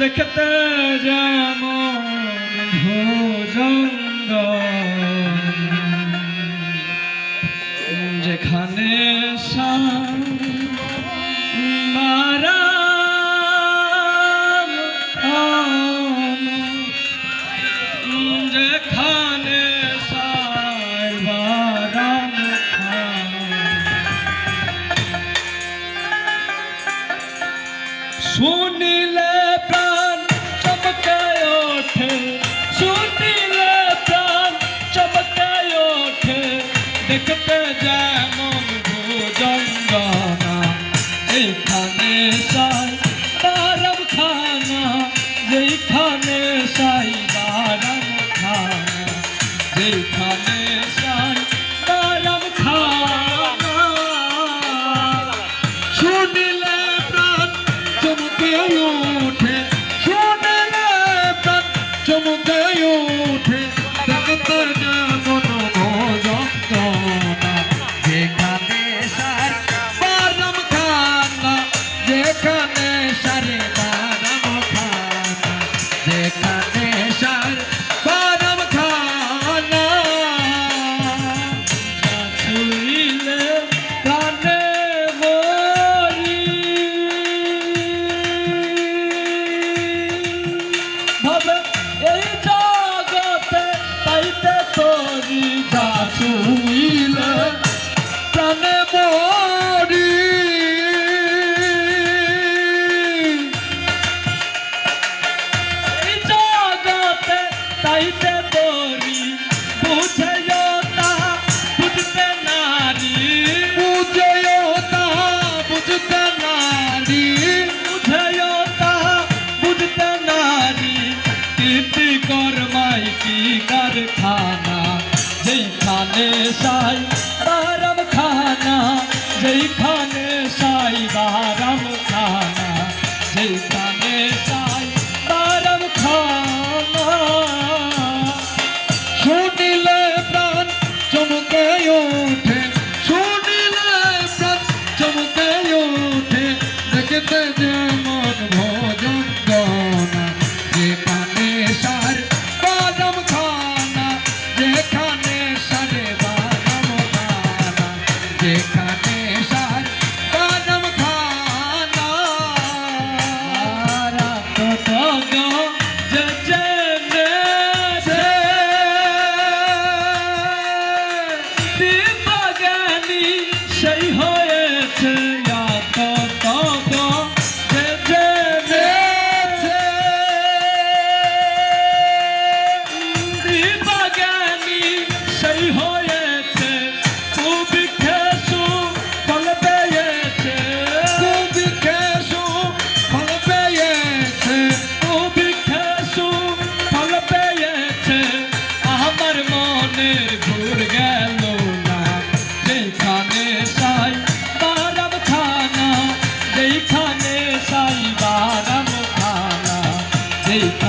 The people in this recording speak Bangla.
দেখতে যেমন ভুজঙ্গ যেখানে মারাম যেখানে সাইবারাম শুনিলে প্রাণ চমকে ওঠে, শুনিলে প্রাণ চমকে ওঠে, দেখতে যেমন ভুজঙ্গনা এইখানে সাই বারাম খানা, যেখানে সাই বারাম খানা, যেখানে সাই বারাম খানা। শুনিলে প্রাণ চমকে ওঠে, শুনিলে প্রাণ চমকে ওঠে, দেখতে যেমন ভুজঙ্গনা যেখানে সার বারাম খানা, যেখানে সারে বারাম খানা, যেখানে সার বারাম খানা। ছুঁইলে প্রাণে মরি, ভাবে এই জগতে পাইতে তোরি, যা ছুঁইলে প্রাণে মরি। এই জগতে পাইতে তোরি, বুঝেও তা বুঝতে নারী, বুঝেও তা বুঝতে নারী, বুঝেও তা বুঝতে নারী। কীর্তি কর্মাই কি কারখানা, যেখানে সাই বারাম খানা, যেখানে সাই বারাম খানা, যেখানে সাই বারাম খানা। শুনিলে প্রাণ চমকে ওঠে, শুনিলে প্রাণ চমকে ওঠে, দেখতে যেমন ভুজঙ্গনা যেখানে সার বারাম খানা, যেখানে সারে বারাম খানা, যেখানে সার বারাম খানা। যে জেনেছে দিবাজ্ঞানী সেই হয়েছে, যে জেনেছে দিবাজ্ঞানী সেই হয়েছে, খুবই খেসু ফল পেয়েছে, খুবই খেসু ফল পেয়েছে, খুবই খেসু ফল পেয়েছে। আমার মনের ভুল গেল না, যেখানে সাই বারাম খানা, যেখানে সাই বারাম খানা, যেখানে